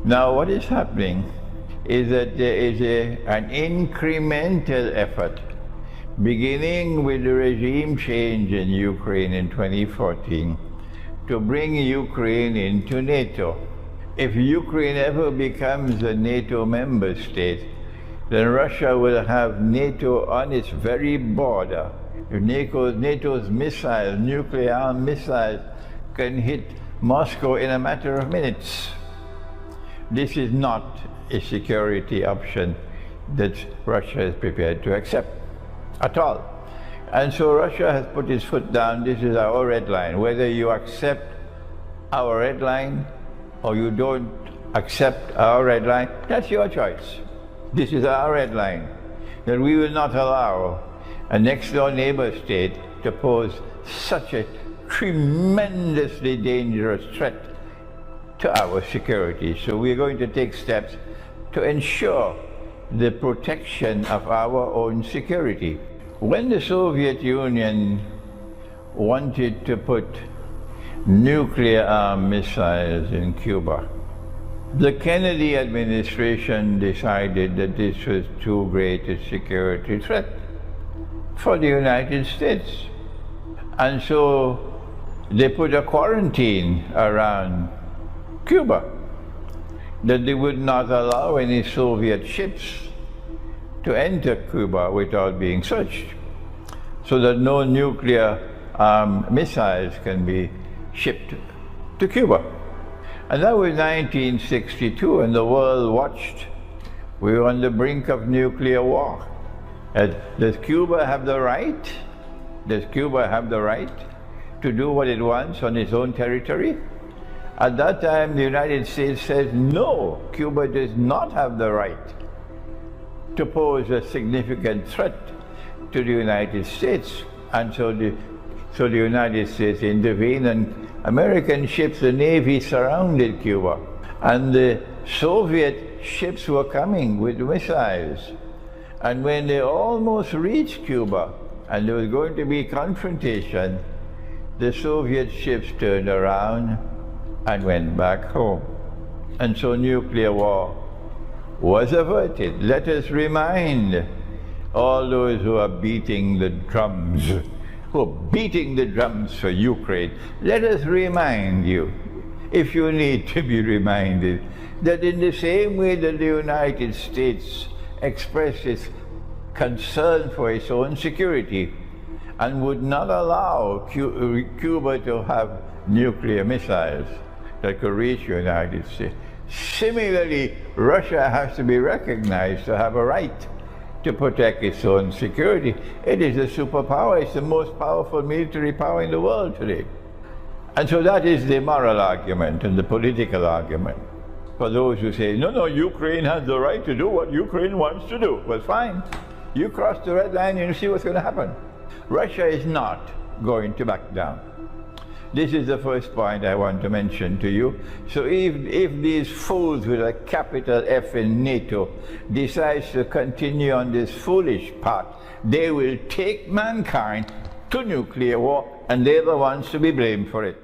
Now what is happening is that there is an incremental effort, beginning with the regime change in Ukraine in 2014, to bring Ukraine into NATO. If Ukraine ever becomes a NATO member state, then Russia will have NATO on its very border. If NATO's missiles, nuclear missiles, can hit Moscow in a matter of minutes. This is not a security option that Russia is prepared to accept at all. And so Russia has put its foot down. This is our red line. Whether you accept our red line or you don't accept our red line, that's your choice. This is our red line, that we will not allow a next-door neighbor state to pose such a tremendously dangerous threat to our security. So we're going to take steps to ensure the protection of our own security. When the Soviet Union wanted to put nuclear-armed missiles in Cuba, the Kennedy administration decided that this was too great a security threat for the United States. And so they put a quarantine around Cuba, that they would not allow any Soviet ships to enter Cuba without being searched, so that no nuclear missiles can be shipped to Cuba. And that was 1962, and the world watched. We were on the brink of nuclear war. Does Cuba have the right? Does Cuba have the right to do what it wants on its own territory? At that time, the United States says, no, Cuba does not have the right to pose a significant threat to the United States. And so the United States intervened, and American ships, the Navy, surrounded Cuba. And the Soviet ships were coming with missiles. And when they almost reached Cuba, and there was going to be confrontation, the Soviet ships turned around and went back home. And so nuclear war was averted. Let us remind all those who are beating the drums, who are beating the drums for Ukraine, let us remind you, if you need to be reminded, that in the same way that the United States expressed its concern for its own security and would not allow Cuba to have nuclear missiles that could reach the United States, similarly, Russia has to be recognized to have a right to protect its own security. It is a superpower. It's the most powerful military power in the world today. And so that is the moral argument and the political argument for those who say, no, Ukraine has the right to do what Ukraine wants to do. Well, fine. You cross the red line and you see what's going to happen. Russia is not going to back down. This is the first point I want to mention to you. So if these fools with a capital F in NATO decides to continue on this foolish path, they will take mankind to nuclear war, and they're the ones to be blamed for it.